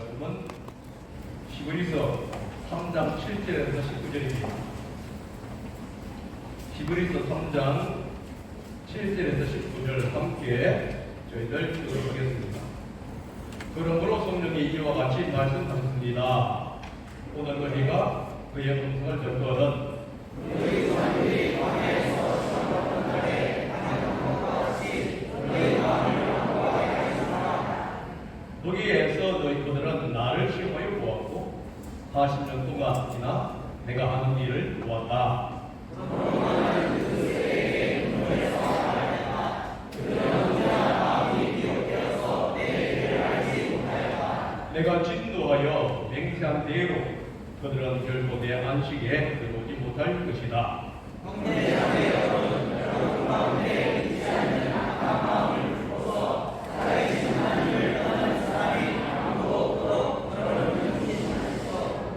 말씀은 히브리서 3장 7절에서 19절입니다. 히브리서 3장 7절에서 19절 함께 저희들 읽도록 하겠습니다. 그러므로 성령이 이와 같이 말씀하셨습니다. 오늘 너희가 그의 음성을 듣거든 거기에서 너희 그들은 나를 시험하여 보았고 40년 동안이나 내가 하는 일을 보았다. 내가 진노하여 맹세한 대로 그들은 결코 내 안식에 들어오지 못할 것이다.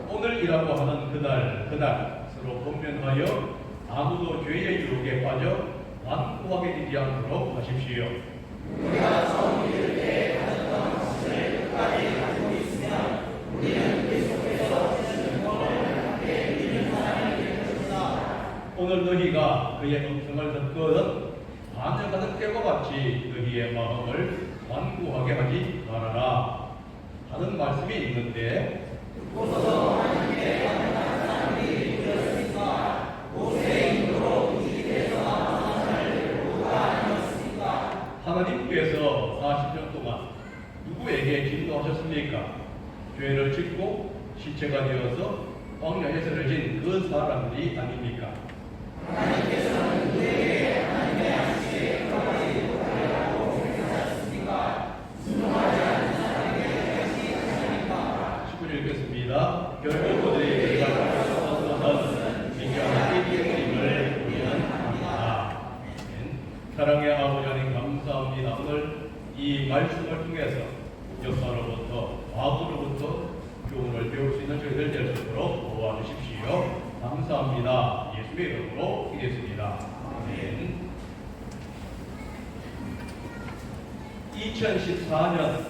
오늘이라고 하는 그날 서로 권면하여 아무도 죄의 유혹에 빠져 완고하게 되지 않도록 하십시오. 우리가 처음 믿을 때 가졌던 것을 끝까지 가지고 있으면 우리는 계속해서 주님을 함께 믿는 사람이 될 것이다. 오늘 너희가 그의 음성을 듣거든 반역하는 때와 같이 너희의 마음을 완고하게 하지 말아라 하는 말씀이 있는데 듣고서 하나님의 완고한 사람이 되었으니까 모세의 힘으로 이집트에서 나온 사람을 누가 아니었습니까? 하나님께서 40년 동안 누구에게 진노하셨습니까? 죄를 짓고 시체가 되어서 광야에서 내진 그 사람들이 아닙니까? 하나님께서는 그에게 하나님의 안식에 들어가지 못하려고 생각하셨습니까? 순종하지 않는 사람에게 다시 하십니까? 19절 읽겠습니다. 결국 그들에게 가르쳐서 너는 민감한 일임을 우리는 합니다. 사랑의 아버지 하나님 감사합니다. 오늘 이 말씀을 통해서 역사로부터 과거로부터 교훈을 배울 수 있는 저희들 될 수 있도록 도와주십시오. 감사합니다. 예수의 이름으로 기도했습니다. 아멘. 2014년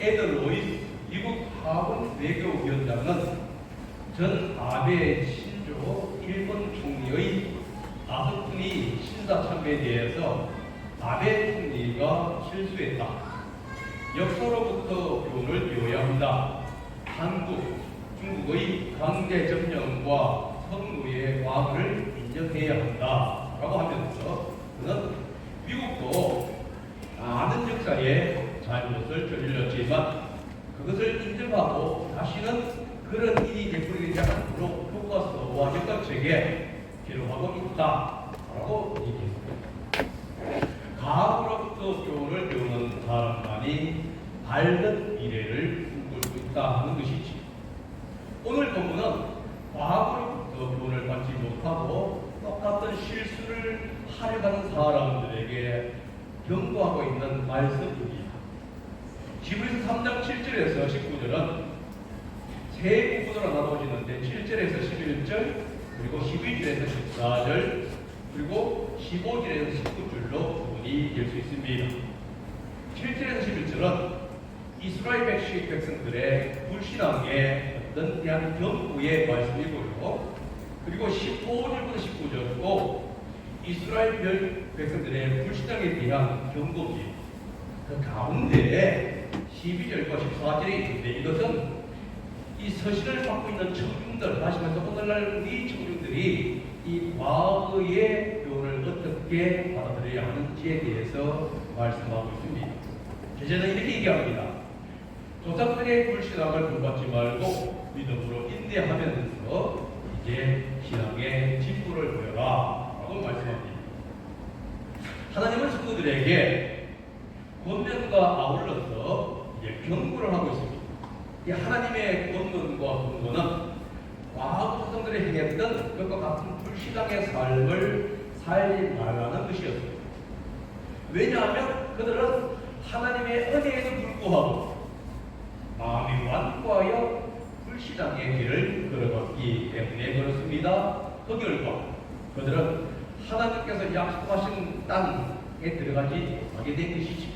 에드 로이스 미국 하원 외교위원장은 전 아베 신조 일본 총리의 아스쿠니 신사 참배에 대해서 아베 총리가 실수했다. 역사로부터 교훈을 배워야 한다. 한국, 중국의 강제 점령과 선구의 과거를 인정해야 한다. 라고 하면서 그는 미국도 많은 역사에 잘못을 저질렀지만 그것을 인정하고 다시는 그런 일이 되풀이되지 않도록 교과서와 역사책에 기록하고 있다라고 얘기했습니다. 과거로부터 교훈을 배우는 사람만이 밝은 미래를 꿈꿀 수 있다 하는 것이지. 오늘 본문은 과거로부터 교훈을 받지 못하고 똑같은 실수를 하려는 사람들에게 경고하고 있는 말씀입니다. 히브리서 3장 7절에서 19절은 세 부분으로 나눠지는데 7절에서 11절 그리고 12절에서 14절 그리고 15절에서 19절로 구분이 될 수 있습니다. 7절에서 11절은 이스라엘 백성들의 불신앙에 어떤 대한 경고의 말씀이고요. 그리고 15절부터 19절도 이스라엘 백성들의 불신앙에 대한 경고입니다. 그 가운데 12절과 14절이 있는데 이것은 이 서신을 받고 있는 청중들, 다시 말해서 오늘날 우리 청중들이 이 과거의 교훈을 어떻게 받아들여야 하는지에 대해서 말씀하고 있습니다. 제자는 이렇게 얘기합니다. 조상들의 불신앙을 본받지 말고 믿음으로 인내하면서 이제 신앙의 진보를 보여라 라고 말씀합니다. 하나님은 성도들에게 권면과 아울러서 이제 경고를 하고 있습니다. 이 하나님의 권면과 경고는 과거 조상들이 행했던 그것과 같은 불신앙의 삶을 살지 말라는 것이었습니다. 왜냐하면 그들은 하나님의 은혜에도 불구하고 마음이 완고하여 불신앙의 길을 걸어갔기 때문에 그렇습니다. 그 결과 그들은 하나님께서 약속하신 땅에 들어가지 못하게 된 것이지.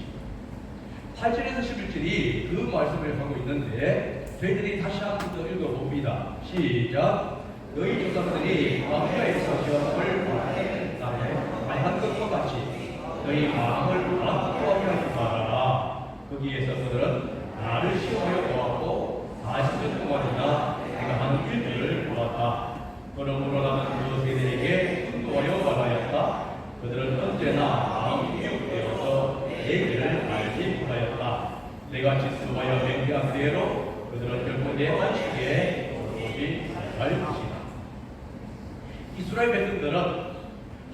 8절에서 11절이 그 말씀을 하고 있는데 저희들이 다시 한 번 더 읽어봅니다. 시작. 너희 조상들이 광야에서 시험을 받는 날에 한 것과 같이 너희 마음을 완고하게 하지 말아라. 거기에서 그들은 나를 시험하여 보았고 40년 동안이나 내가 하는 일들을 보았다. 그러므로 나는 그 세대에게 분노하여 말하였다. 그들은 언제나 마음이 미혹되어서 내 길을 알지 못하였다. 내가 지수하여 맹세한 대로 그들은 결코 내 안식에 오지 못할 것이다. 이스라엘 백성들은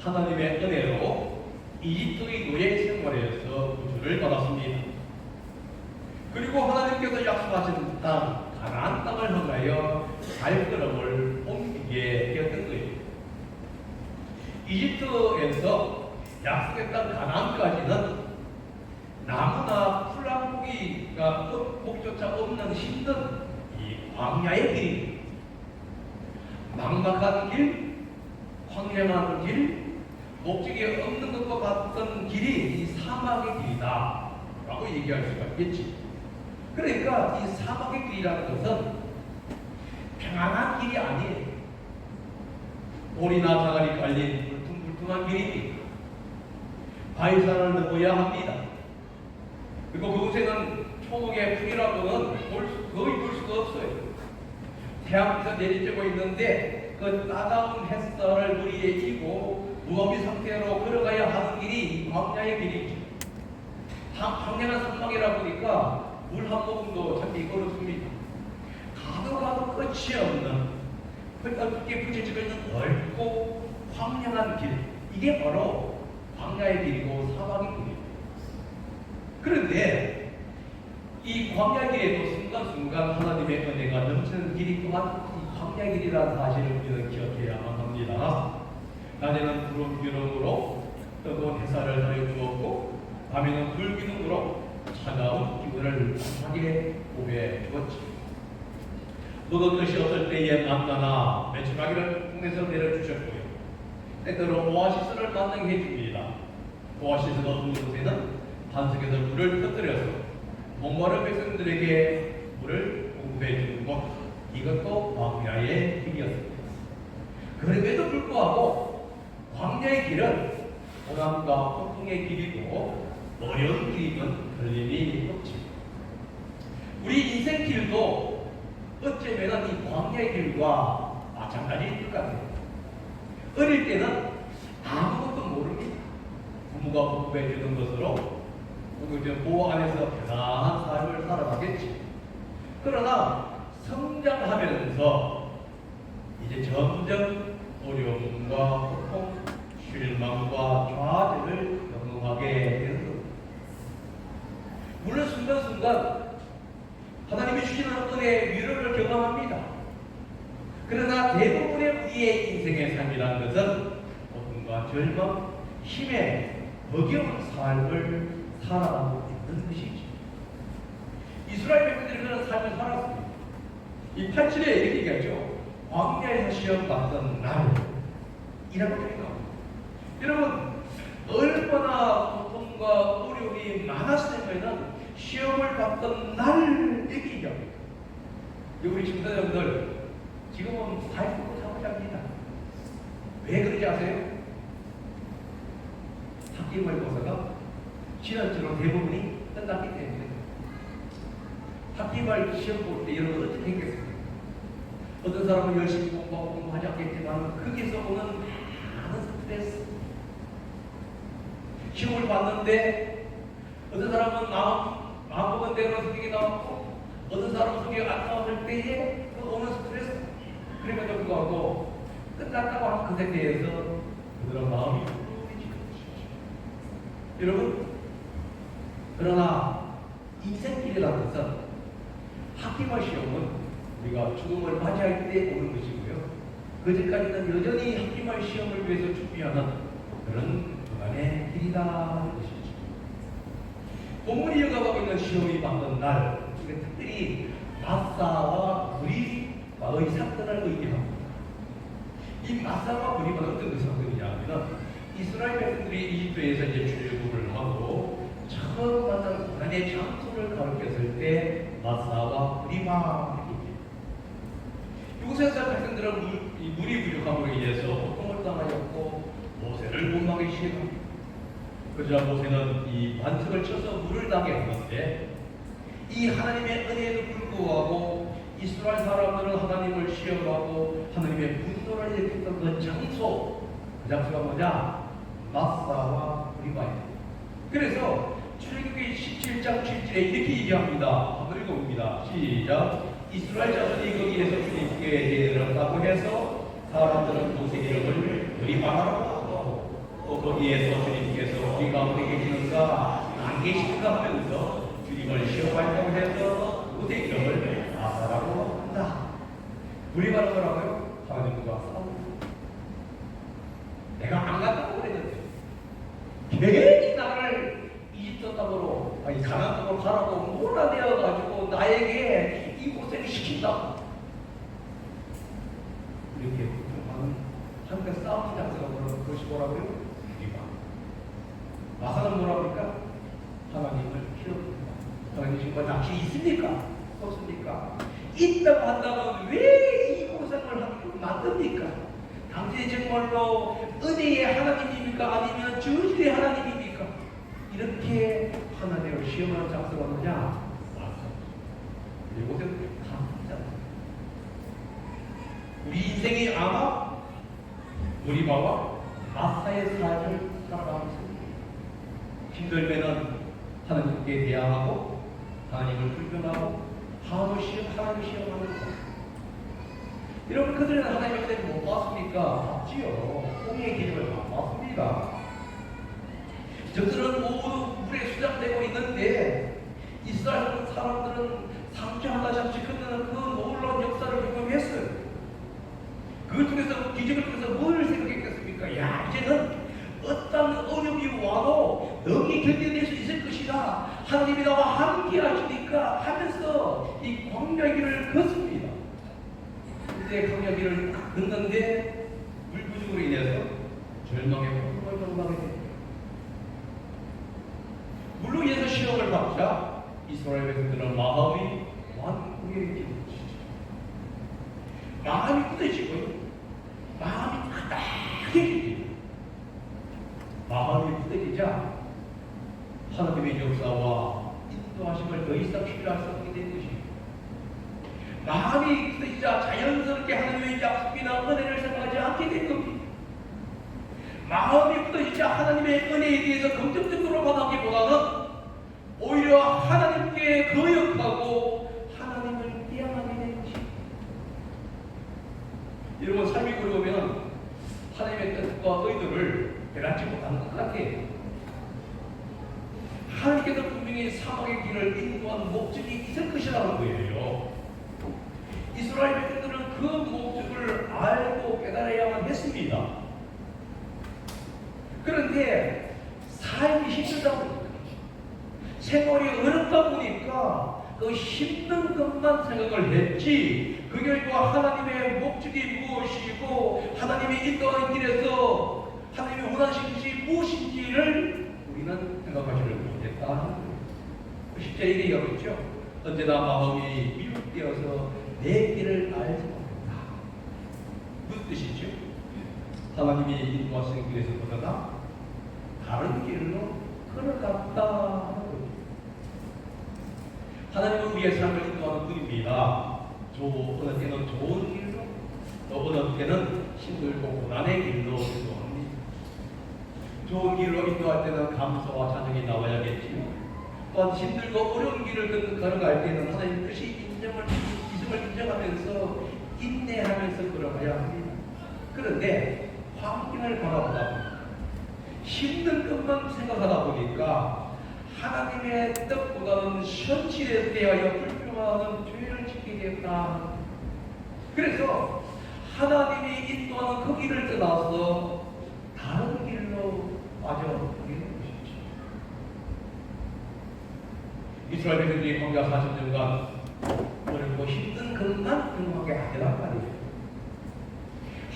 하나님의 은혜로 이집트의 노예 생활에서 구주를 받았습니다. 그리고 하나님께서 약속하신 땅 가나안 땅을 향하여 발걸음을 옮기게 되었던 거예요. 이집트에서 약속의 땅 가나안까지는 나무나 풀나무기가 목조차 없는 힘든 이 광야의 길, 막막한 길, 황량한 길, 목적이 없는 것과 같은 길이 이 사막의 길이다 라고 얘기할 수가 있겠지. 그러니까 이 사막의 길이라는 것은 평안한 길이 아니에요. 돌이나 자갈이 깔린 울퉁불퉁한 길입니다. 바위산을 넘어야 합니다. 그리고 그곳에는 초목의 풀이라고는 거의 볼 수가 없어요. 태양에서 내리쬐고 있는데 그 따가운 햇살을 머리에 쥐고 무防상태로 걸어가야 하는 길이 광야의 길이죠. 황량한 산막이라 보니까 물 한 모금도 찾기 어렵습니다. 가도 끝이 없는 어떻게 부딪히고 있는 넓고 황량한 길, 이게 바로 광야의 길이고 사막의 길이에요. 그런데 이 광야 길에도 순간순간 하나님의 은혜가 넘치는 길이 또한 이 광야 길이라는 사실을 우리는 기억해야만 합니다. 낮에는 푸른 기름으로 뜨거운 햇살을 더해주었고 밤에는 불기둥으로 차가운 기운을 강하게 보여주었지. 먹을 것이 없을 때에 만나나 메추라기를 통해서 내려주셨고요. 때때로 오아시스를 만나게 해줍니다. 오아시스가 없는 곳에는 반석에서 물을 터뜨려서 목마른 백성들에게 물을 공급해 주는 것, 이것도 광야의 길이었습니다. 그럼에도 불구하고 광야의 길은 고난과 고통의 길이고 어려운 길임은 틀림이 없지. 우리 인생 길도 어쩌면 이 광야의 길과 마찬가지일 것 같아요. 어릴 때는 아무것도 모릅니다. 부모가 공부해 주는 것으로 보호 안에서 편안한 삶을 살아가겠지. 그러나 성장하면서 이제 점점 어려움과 고통, 실망과 좌절을 경험하게 되는 겁니다. 물론 순간순간 하나님이 주시는 은혜의 위로를 경험합니다. 그러나 대부분의 우리의 인생의 삶이라는 것은 고통과 절망, 힘에 버거운 삶을 살아가고 있는 것이지. 이스라엘 백성들이 그런 삶을 살았습니다. 이 8절에 이렇게 얘기하죠. 광야에서 시험 받던 날이라고 생각합니다. 여러분, 얼마나 고통과 어려움이 많았으면 시험을 받던 날 얘기죠. 우리 중사자분들 지금은 발톱을 사고 합니다. 왜 그런지 아세요? 학기말고사가 지난주로 대부분이 끝났기 때문에 학기말 시험 볼 때 여러분 어떻게 했겠습니까? 어떤 사람은 열심히 공부하지 않겠지만 거기서 오는 많은 스트레스, 시험을 봤는데 어떤 사람은 마음 먹은 대로 성격이 나왔고 어떤 사람은 성격이 안 나왔을 때에 그 오는 스트레스, 그럼에도 불구하고 끝났다고 하는 것에 대해서 그들은 마음이 불편해지는 것이죠. 여러분, 그러나 인생길이라는 것은 학기말 시험은 우리가 죽음을 맞이할 때 오는 것이고요. 그제까지는 여전히 학기말 시험을 위해서 준비하는 그런 그간의 길이다 것이죠. 본문이 이어가고 있는 시험이 받는 날, 특별히 마사와 브리바의 사건을 의미합니다. 이 마사와 브리바는 어떤 사건이냐 하면 이스라엘 백성들이 이집트에서 이제 출애굽을 하고 처음 만난 고난의 장소를 가리켰을 때 마사와 브리마 이곳에서 백성들은 물이 부족함으로 인해서 고통을 당하였고 모세를 원망하기 시작합니다. 그러자 모세는 이 반석을 쳐서 물을 나게 하는데 이 하나님의 은혜에도 불구하고 이스라엘 사람들은 하나님을 시험하고 하나님의 분노를 일으켰던 그 장소, 그 장소가 뭐냐? 마사와 브리마입니다. 그래서 출애굽기 17장 7절에 이렇게 얘기합니다. 한번 읽어봅니다. 시작. 이스라엘 자손이 거기에서 주님께 내려갔다고 해서 사람들은 모세 이름을 브리마라고 하고 또 거기에서 주님께서 우리가 어디 계시는가 안 계시는가 하면서 주님을 시험하려고 해서 모세 이름을 마사라고 한다. 브리마는 뭐라고요? 하나님과 싸우고 내가 안 갔다고 그랬는데 괜히 나를 이집트 땅으로 아니 가나안 땅으로 가라고 몰아내어 가지고 나에게 이 고생을 시킨다. 이렇게 하는 한때 싸움의 장소가 그것이 뭐라고요? 브리마. 마사는 뭐랍니까? 하나님을 키워줍니다. 하나님 정말 당신이 있습니까? 없습니까? 있다고 한다면 왜 이 고생을 하게 만듭니까? 당신이 정말로 은혜의 하나님입니까? 아니면 저주의 하나님입니까? 이렇게 하나님을 시험하는 장소가 뭐냐? 이곳은 감사합니다. 우리 인생이 아마 브리마와 마사의 삶을 살아가고 있습니다. 힘들면은 하나님께 대항하고 하나님을 불변하고 하나님을 시험하는 것. 여러분 그들은 하나님의 은혜를 못 봤습니까? 봤지요. 공의의 기름을 못 봤습니다. 저들은 모두 물에 수장되고 있는데 이스라엘 사람들은 상처 하나씩 끊는 그 놀라운 역사를 경험했어요. 그걸 통해서 기적을 통해서 뭘 생각했겠습니까? 야 이제는 어떤 어려움이 와도 너희 견뎌낼 수 있을 것이다. 하나님이 나와 함께 하시니까 하면서 이 광야의 길을 걷습니다. 근데 광야의 길을 딱 걷는데 물 부족으로 인해서 절망하게 됩니다. 물로 인해서 시험을 받자 이스라엘 백성들은 마음이 완고해지고 마음이 굳어지고요. 마음이 딱딱해지고 마음이 굳어지자 하나님의 역사와 인도하심을 더 이상 필요할 수 없게 된 것입니다. 마음이 굳어지자 자연스럽게 하나님의 약속이나 은혜를 생각하지 않게 된 겁니다. 마음이 굳어지자 하나님의 은혜에 대해서 긍정적으로 받아보기보다는 오히려 하나님께 거역하고 하나님을 대항하게 된 것입니다. 여러분 삶이 그러면 하나님의 뜻과 의도를 깨닫지 못하는 것 같아요. 하나님께서 분명히 사막의 길을 인도한 목적이 있을 것이라는 거예요. 이스라엘 백성들은 그 목적을 알고 깨달아야만 했습니다. 그런데 삶이 힘들다 보니까 생활이 어렵다 보니까 그 힘든 것만 생각을 했지 그 결과 하나님의 목적이 무엇이고 하나님의 인도하는 길에서 하나님의 원하시는 것이 무엇인지를 우리는 생각하지를 못했다. 실제 이렇게 얘기하고 있죠. 언제나 마음이 미혹되어서 내 길을 알지 못했다. 무슨 뜻이죠? 하나님이 인도하시는 길에서 보다가 다른 길로 걸어갔다 하는 거죠. 하나님은 우리의 삶을 인도하는 분입니다. 어느 때는 좋은 길로, 또 어느 때는 힘들고 고난의 길로 인도합니다. 좋은 길로 인도할 때는 감사와 찬양이 나와야겠지요. 또한 힘들고 어려운 길을 걸어갈 때는 하나님 뜻이 있음을 인정하면서 인내하면서 걸어가야 합니다. 그런데 환경을 바라보다 보니까 힘든 것만 생각하다 보니까 하나님의 뜻보다는 현실에 대하여 불평하는 죄를 짓게 되었다. 그래서 하나님이 인도하는 그 길을 떠나서 다른 길로 빠져버리는 것이죠. 이스라엘 백성들이 광야 40년간 어렵고 힘든 것만 경험하게 하더란 말이에요.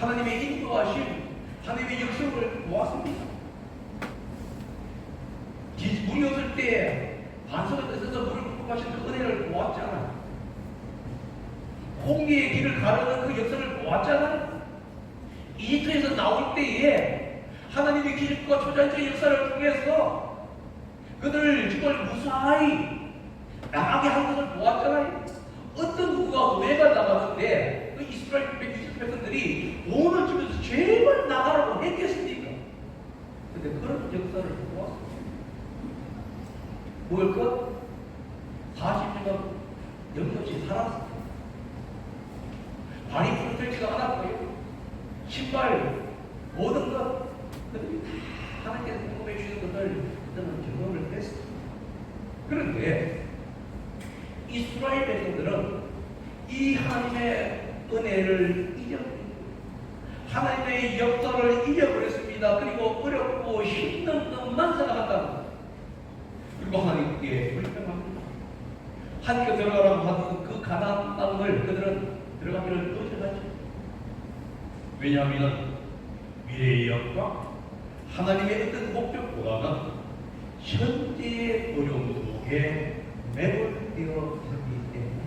하나님의 인도하심, 하나님의 역사를 보았습니다. 누구였을 때 반석을 뜯어서 물을 붓고 가신 그 은혜를 보았잖아. 홍해의 길을 가르는 그 역사를 보았잖아. 이집트에서 나올 때에 하나님의 기적과 초자연적인 역사를 통해서 그들을 정말 무사히 나가게 한 것을 보았잖아요. 어떤 누구가 외가 나가는데 그 이스라엘 백성들이 돈을 주면서 제발 나가라고 했겠습니까? 근데 그런 역사를 보았어. 뭘까? 40년간 영역없이 살았어. 발이 부러지지가 않았고요. 신발, 모든 것, 그들이 다 하나님께서 공급해 주시는 것을 그들은 경험을 했어. 그런데 이스라엘 백성들은 이 하나님의 은혜를 잊어버렸고 하나님의 역사를 잊어버렸습니다. 그리고 어렵고 힘든 것만 생각한다고. 그리고 하나님께 불평합니다. 하나님께 들어가라고 하는 그 가나안 땅을 그들은 들어가기를 거절하죠. 왜냐하면 미래의 역과 하나님의 어떤 목적보다는 현재의 어려움 속에 매몰되어 있기 때문에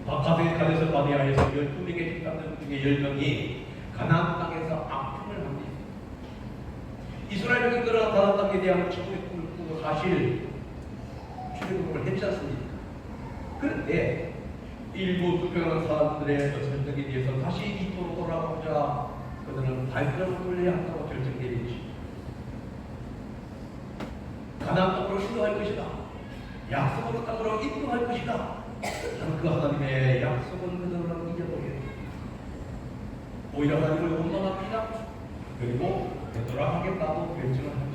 바카세에서 바디아에서 12명의 집사들 중에 10명이 가나안 땅에서 아픔을 합니다. 이스라엘 백성들은 가나안 땅에 대한 천국의 꿈을 꾸고 사실 출애굽을 했지 않습니까? 그런데 일부 투표하는 사람들의 설득에 대해서 다시 이쪽으로 돌아오자 그들은 발걸음을 돌려야 한다고 결정되었지. 가나안 땅으로 인도할 것이다. 약속의 땅으로 인도할 것이다. 그 하나님의 약속은 그들은 잊어버려요. 오히려 하나님을 원망합니다. 그리고 되돌아가겠다고 결정을 하죠.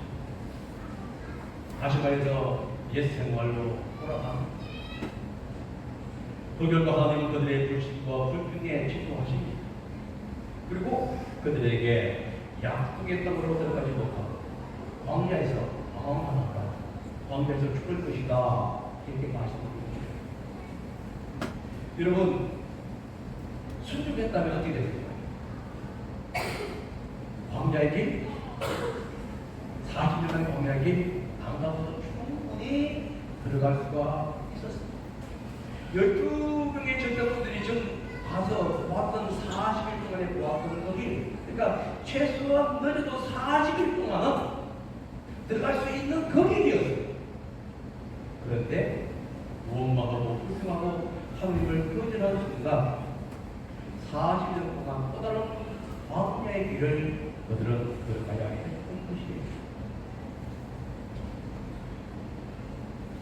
다시 말해서 옛 생활로 돌아갑니다. 그 결과 하나님은 그들의 불신과 불평에 진노하십니다. 그리고 그들에게 약속의 땅으로 들어가지 못하고 광야에서 방황하다가 광야에서 죽을 것이다 이렇게 말씀합니다. 여러분 순종했다면 어떻게 됐을까요? 광야의 길 40년간 광야의 길 안가서 충분히 들어갈 수가 있었습니다. 12명의 전사분들이 좀 가서 보았던 40일 동안에 보았던 거기, 그러니까 최소한 늦어도 40일 동안은 들어갈 수 있는 그 길이었어요. 그런데 원망하고 불평하고 하나님을 거절하는 순간 40년 동안 또 다른 광야의 길을 그들은 걸어가야 했던 것이에요.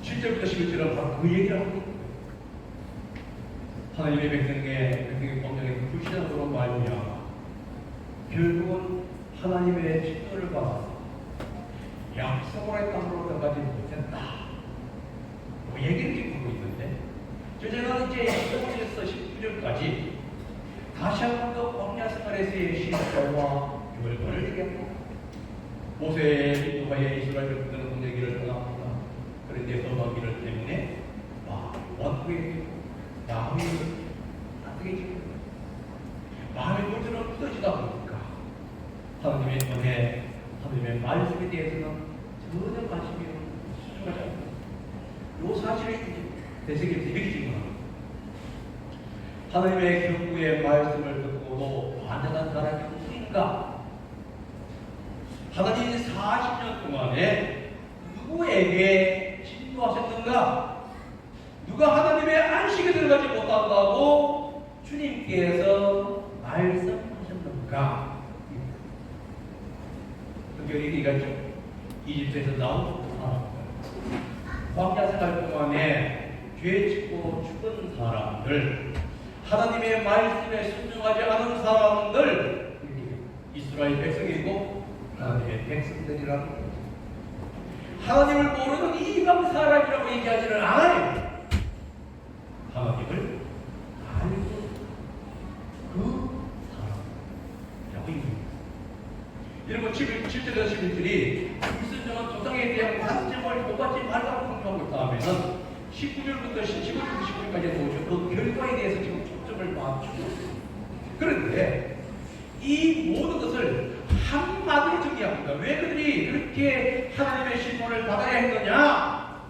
7절부터 11절은 바로 그 얘기를 합니다. 하나님의 백성의 광야에 불신앙으로 말미암아 결국은 하나님의 진노를 받아서 약속의 땅으로 들어가지 못했다. 뭐 얘기를 지금 하고 있는데 저자는 이제 15절에서 19절까지 다시 한 번 더 광야 생활에서의 실패와 결과를 얘기합니다. 모세의 인도하에 이스라엘 백성들은 광야길을 떠납니다. 그런데 떠나기를 때문에 원후에 마음이 따뜻해지고 마음의 물들은 굳어지다 보니까 하나님의 은혜, 하나님의 말씀에 대해서는 전혀 관심이 수중하지 않습니다. 이 사실을 되새기면서 이렇게 질문합니다. 하나님의 경고의 말씀을 듣고도 완전한 사람이 누구인가? 하나님이 40년 동안에 누구에게 진노하셨는가? 누가 하나님의 안식에 들어가지 못한다고 주님께서 말씀하셨는가? 특별히 얘기가 이집트에서 나온 광야 생활 동안에 죄 짓고 죽은 사람들, 하나님의 말씀에 순종하지 않은 사람들, 이스라엘 백성이고 하나님의 백성들이라는 거죠. 하나님을 모르는 이방 사람이라고 얘기하지는 않아요. 하나님을 알고 그 사람이라고 얘기합니다. 이런 7절에서 11절이 불순종한 조상에 대한 관점을 똑같이 말하고 강조하고 있다 하면은 19절부터 19절까지 보죠. 그 결과에 대해서 지금 초점을 맞추고 있습니다. 그런데 이 모든 것을 한마디로 정리합니다. 왜 그들이 그렇게 하나님의 심판을 받아야 했느냐?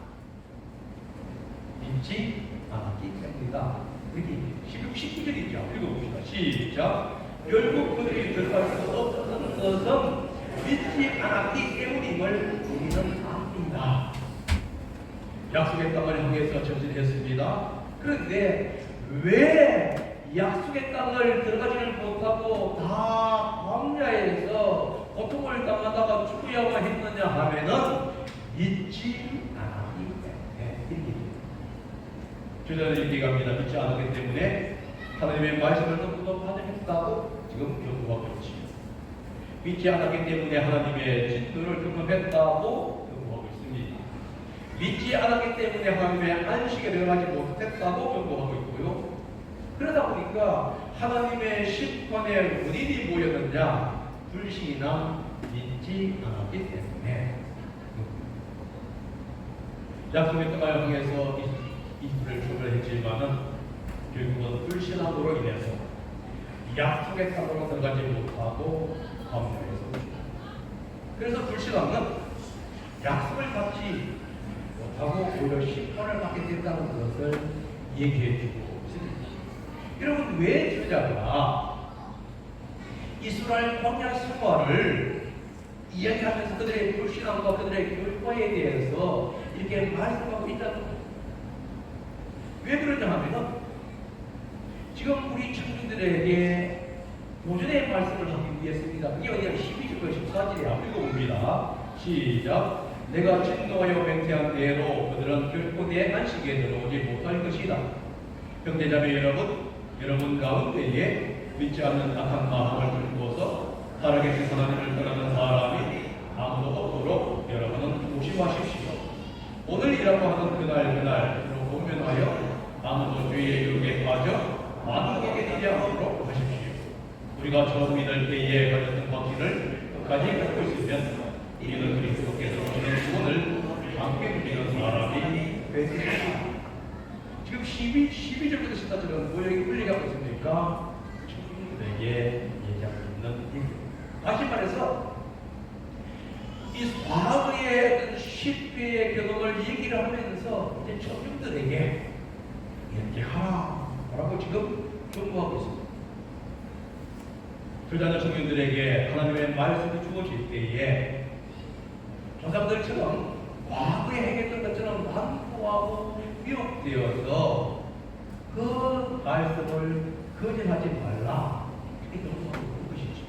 믿지 않았기 때문이다. 이렇게 16절 있죠. 읽어봅시다. 시작. 결국 그들이 들어갈 수 없었던 것은 믿지 않았기 때문임을 우리는 압니다. 약속의 땅을 향해서 전진했습니다. 그런데 왜 약속의 땅을 들어가지를 못하고 다 광야에서 고통을 당하다가 죽어야만 했느냐 하면은 믿지 않았기 때문에 이렇게 주저는 얘기합니다. 믿지 않았기 때문에 하나님의 말씀을 너무도 반응했다고 지금 경고하고 있지요. 믿지 않았기 때문에 하나님의 진노를 경험했다고 경고하고 있습니다. 믿지 않았기 때문에 하나님의 안식에 들어가지 못했다고 경고하고 있고요. 그러다 보니까 하나님의 심판의 원인이 뭐였느냐? 불신이나 믿지 않았기 때문에 약속의 땅을 향해서 이스라엘을 출발했지만은 결국은 불신함으로 인해서 약속의 땅으로 들어가지 못하고 광야에서 그래서 불신함은 약속을 받지 못하고 오히려 심판을 받게 된다는 것을 얘기해주고 있습니다. 여러분, 왜 저자가 이스라엘 광야 생활을 이야기하면서 그들의 불신함과 그들의 결과에 대해서 이렇게 말씀하고 있다는 거예요? 왜 그러냐 하면 지금 우리 청중들에게 도전의 말씀을 하기 위해서입니다. 그게 어디야? 12절과 14절에 읽어봅니다. 시작. 내가 진노하여 맹세한 대로 그들은 결코 내 안식에 들어오지 못할 것이다. 형제자매 여러분 가운데에 믿지 않는 악한 마음을 들고서 살아계신 하나님을 떠나는 사람이 아무도 없도록 여러분은 조심하십시오. 오늘이라고 하는 그날로 공면하여 아무도 죄의 유혹에 빠져 마귀에게 되지 않도록 하십시오. 우리가 처음 믿을 때에 가졌던 확신을 끝까지 갖고 있으면 우리는 그리스도께서 주시는 구원을 함께 누리는 사람이 되겠습니다. 지금 12절부터 14절은 뭐 여기 흘리가고 있습니까? 청중들에게 얘기하고 있는 일. 다시 말해서 이 과거의 어떤 실패의 경험을 얘기를 하면서 이제 청중들에게 이렇게 하라고 지금 경고하고 있습니다. 불자녀 청중들에게 하나님의 말씀이 주어질 때에 조상들처럼 과거에 행했던 것처럼 반포하고 미혹되어서 그 말씀을 거절하지 말라. 이렇게 경고하고 있는 것이죠.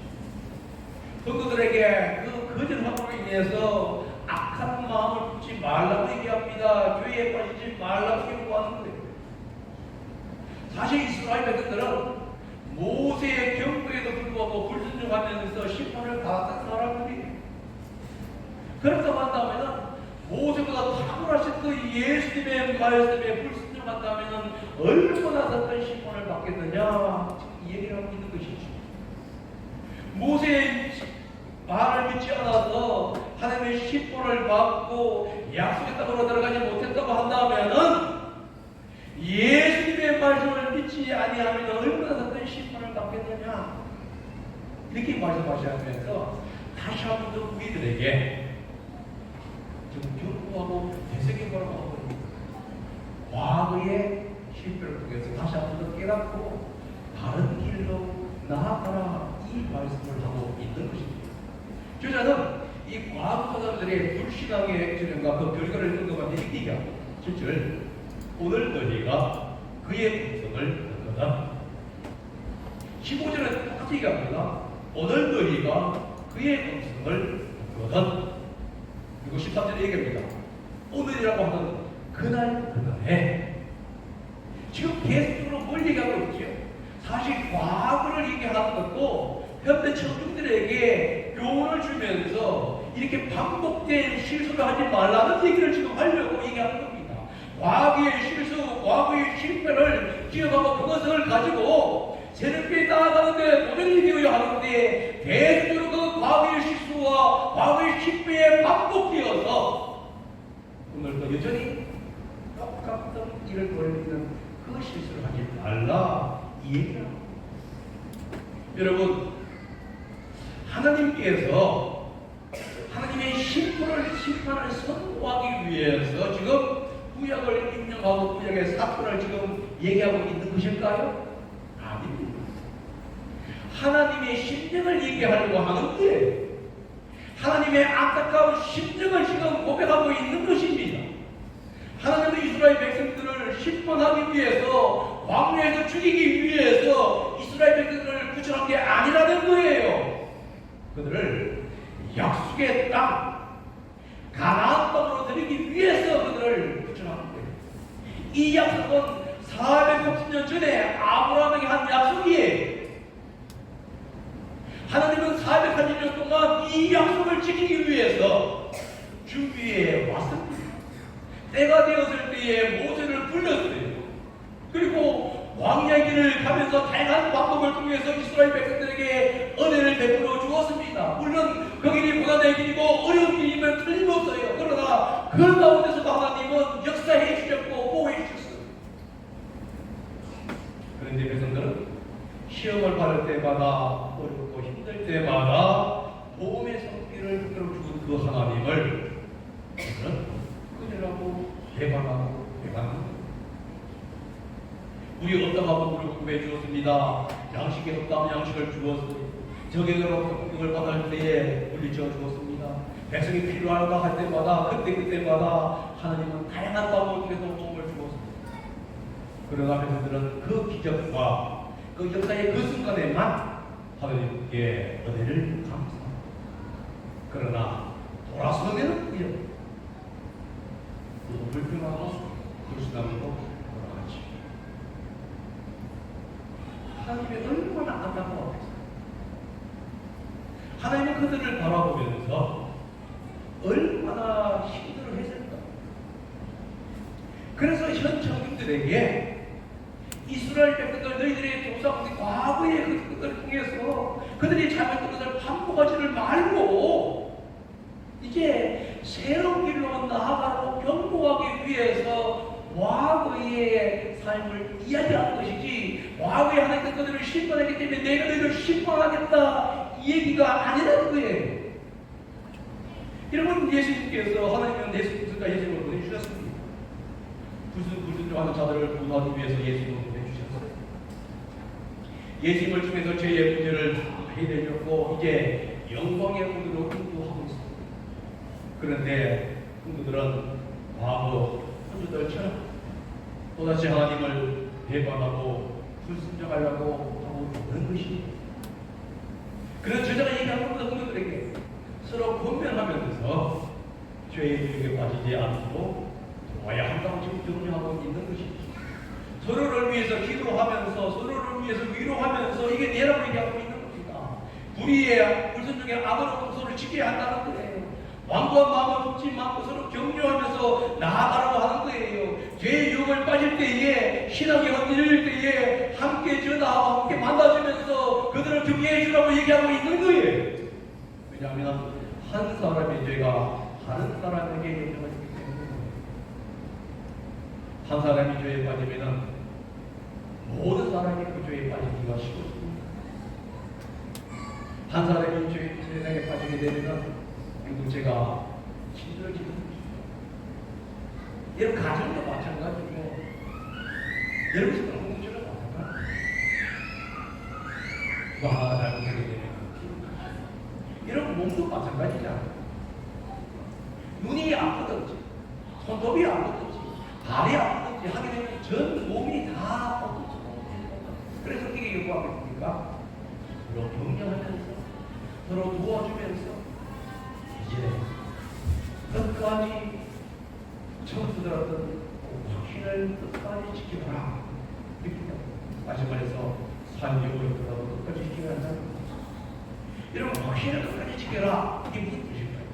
성도들에게 그 거절함으로 인해서 악한 마음을 품지 말라고 얘기합니다. 죄에 빠지지 말라고 경고하는 거예요. 사실 이스라엘 백성들은 모세의 경고에도 불구하고 불순종하면서 심판을 받았던 사람들이에요. 그렇다고 한다면 모세보다 탁월하신 그 예수님의 말씀에 불순종한다면 얼마나 더 심판을 받겠느냐, 이 얘기를 하고 있는 것이죠. 모세의 말을 믿지 않아서 하나님의 심판을 받고 약속의 땅으로 들어가지 못했다고 한다면 예수님의 말씀을 믿지 아니하면 얼마나 더 심판을 받겠느냐, 이렇게 말씀하시면서 다시 한 번 더 우리들에게 좀 경고하고 되새김으로 하고 과거의 실패를 통해서 다시 한 번 더 깨닫고 다른 길로 나아가라, 이 말씀을 하고 있는 것입니다. 저자는 이 과거 사람들의 불신앙의 전형과 그 결과를 등급한 얘기가 7절 오늘 너희가 그의 음성을 듣거든. 15절은 똑같이 얘기합니다. 오늘 너희가 그의 음성을 듣거든. 그리고 13절에 얘기합니다. 오늘이라고 하는 그날에 지금 계속적으로 뭘 얘기하고 있죠? 사실 과거를 얘기하는 것도 현대 청중들에게 교훈을 주면서 이렇게 반복된 실수를 하지 말라는 얘기를 지금 하려고 얘기하는 겁니다. 과거의 실수, 과거의 실패를 기억하고 그것을 가지고 새롭게 나아가는데 도전이 되어야 하는데 계속적으로 그 과거의 실수와 과거의 실패에 반복되어서 오늘도 여전히 똑같은 일을 벌이는 그 실수를 하지 말라, 이 얘기를 합니다. 여러분, 하나님께서 하나님의 심판을 선고하기 위해서 지금 구약을 인용하고 구약의 사건을 지금 얘기하고 있는 것일까요? 아닙니다. 하나님의 심정을 얘기하려고 하는데 하나님의 안타까운 심정을 지금 고백하고 있는 것입니다. 하나님은 이스라엘 백성들을 심판하기 위해서 광야에서 죽이기 위해서 이스라엘 백성들을 구출한 게 아니라는 거예요. 그들을 약속의 땅 가나안 땅으로 드리기 위해서 그들을 구출한 거예요. 이 약속은 430년 전에 아브라함에게 한 약속이에요. 하나님은 430년 동안 이 약속을 지키기 위해서 준비해 왔습니다. 때가 되었을 때에 모세를 불렀어요. 그리고 광야 길을 가면서 다양한 방법을 통해서 이스라엘 백성들에게 은혜를 베풀어 주었습니다. 물론 그 길이 고난의 길이고 어려운 길이면 틀림없어요. 그러나 그 가운데서도 하나님은 역사해 주셨고 보호해 주셨어요. 그런데 백성들은 시험을 받을 때마다 어렵고 힘들 때마다 보험의 성기를 붙들어 주는 그 하나님을 그들하고 배반하고 우리 없다고 무릎 꿇어 주었습니다. 양식이 없다면 양식을 주었으니 적에게로부터 공격을 받을 때에 물리쳐 주었습니다. 백성이 필요하다 할 때마다 그때마다 하나님은 다양한 방법을 통해서 도움을 주었습니다. 그러나 백성들은 그 기적과 그 역사의 그 순간에만 하나님께 은혜를 감사합니다. 그러나 돌아서면 또 불평하고 불순하고 돌아가지. 하나님이 얼마나 안타까워. 하나님은 그들을 바라보면서 얼마나 힘들어했을까. 그래서 현 청중들에게 이스라엘 백성들 너희들의 조상들이 과거의 그것들을 통해서 그들이 잘못된 것을 반복하지를 말고 이제 새로운 길로 나아가고 경고하기 위해서 과거의 삶을 이야기하는 것이지 과거에 하나님께서 그들을 심판했기 때문에 내가 너희를 심판하겠다 이 얘기가 아니라는 거예요. 여러분 예수님께서 하나님은 예수님을 보내주셨습니다. 불순종하는 자들을 구원하기 위해서 예수님을 보내주셨어요. 예수님을 통해서 죄의 문제를 해내셨고 이제 영광의 문으로 인도하고 있습니다. 그런데 성도들은 과거 선조들처럼 또다시 하나님을 배반하고 불순종하려고 하고 있는 것입니다. 그래서 저자가 얘기하는 성도들에게 서로 권면하면서 죄의 유혹에 빠지지 않도록 도와야 한다고 지금 격려하고 있는 것입니다. 서로를 위해서 기도하면서 서로를 위해서 위로하면서 이게 내라고 얘기하고 있는 겁니다. 불의의 불순종의 악으로 동서를 지켜야 한다는 거예요. 완고한 마음을 품지 말고 서로 격려하면서 나아가라고 하는 거예요. 죄의 유혹을 빠질 때에 신앙이 흔들릴 때에 함께 전하고 함께 만나주면서 그들을 듣게 해주라고 얘기하고 있는 거예요. 왜냐하면 한 사람의 죄가 다른 사람에게 영향을 주기 때문에 한 사람이 죄에 빠지면 모든 사람이 그 죄에 빠지기가 쉽습니다. 한 사람이 죄에 빠지게 되면 공동체가 힘들어지는 것입니다. 여러분 가정도 마찬가지고 여러분 집 공동체도 마찬가지고 하나 잘못하게 되면 여러분 몸도 마찬가지잖아요. 눈이 아프든지 손톱이 아프든지 발이 아프든지 하게 되면 전 몸이 다 어떻죠. 그래서 어떻게 요구하겠습니까? 서로 격려하면서 서로 도와주면서 이제 끝까지 처음 들었던 확신을 끝까지 지켜라. 마지막에서 산역을 들어도 끝까지 지켜야 한다는 거죠. 여러분 확신을 끝까지 지켜라. 이게 무슨 뜻일까요?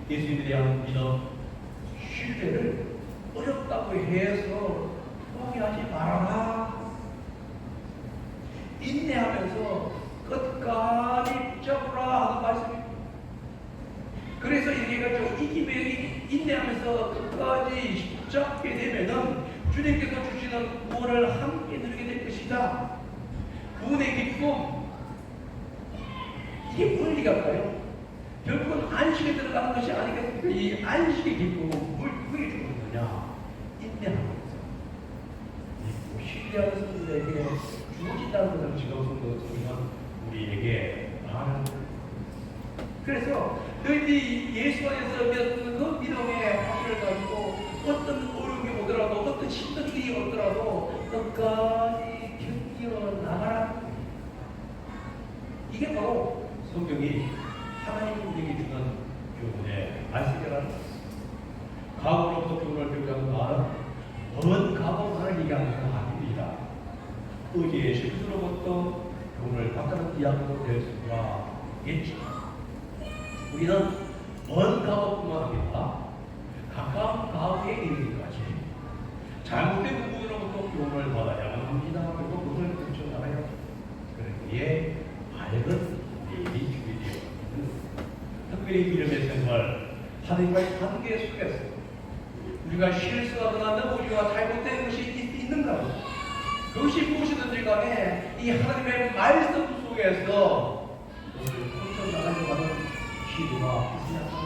예수님에 대한 믿음, 신뢰를 어렵다고 해서 포기하지 말아라. 인내하면서 끝까지 붙잡으라 하는 말씀입니다. 그래서 이게 가지고 이기에 인내하면서 끝까지 붙잡게 되면은 주님께서 주시는 구원을 함께 누리게 될 것이다. 구원의 기쁨, 얘기할까요? 결국은 안식에 들어가는 것이 아니겠습니까? 이 안식의 기쁨은 뭘 주는 거냐? 인내하는 거죠. 믿고 신뢰하는 성도에게 주어진다는 것을 지금 성도는 우리에게 말하는 거예요. 그래서 너희들이 예수 안에서 맺는 그 믿음의 확신을 가지고 어떤 어려움이 오더라도 어떤 힘든 일이 오더라도 끝까지 견디어 나가라. 이게 바로 성경이 하나님 우리에게 주는 교훈의 말씀이라는 것입니다. 과거로부터 교훈을 배우자는 말은 먼 과거만을 얘기하는 것은 아닙니다. 의지의 실수로부터 교훈을 받는 이야기도 될 수가 있겠죠. 우리는 먼 과거뿐만 아니라 가까운 과거에 이르기까지 잘못된 부분으로부터 교훈을 받아야만 합니다. 그리고 그것을 고쳐나가야 그러기에 밝은 내일이 준비되어 있는 특별히 믿음의 생활, 하나님과의 관계 속에서 우리가 실수하거나 넘어지거나 잘못된 것이 있는가? 그것이 무엇이든지 간에 이 하나님의 말씀 속에서 그것을 고쳐나가려고 하는 기도가 있어야 합니다.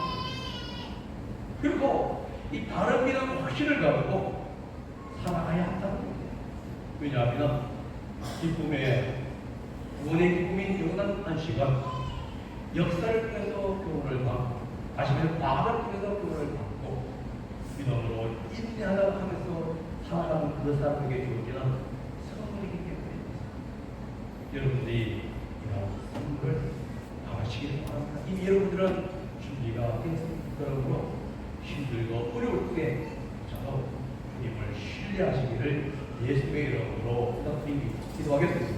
그리고 이 바른 믿음 확신을 가지고 살아가야 한다는 겁니다. 왜냐하면 기쁨의 구원의 기쁨인 영원한 안식은 역사를 통해서 교훈을 받고 다시는 마음을 통해서 교훈을 받고 믿음으로 인내하다 하면서 살아가는 그 사람에게 주어지는 선물이기 때문입니다. 여러분들이 이런 선물을 받으시기를 바랍니다. 이미 여러분들은 준비가 되었습니다. 그러므로 힘들고 어려울 때 저도 주님을 신뢰하시기를 예수의 이름으로 부탁드립니다. 기도하겠습니다.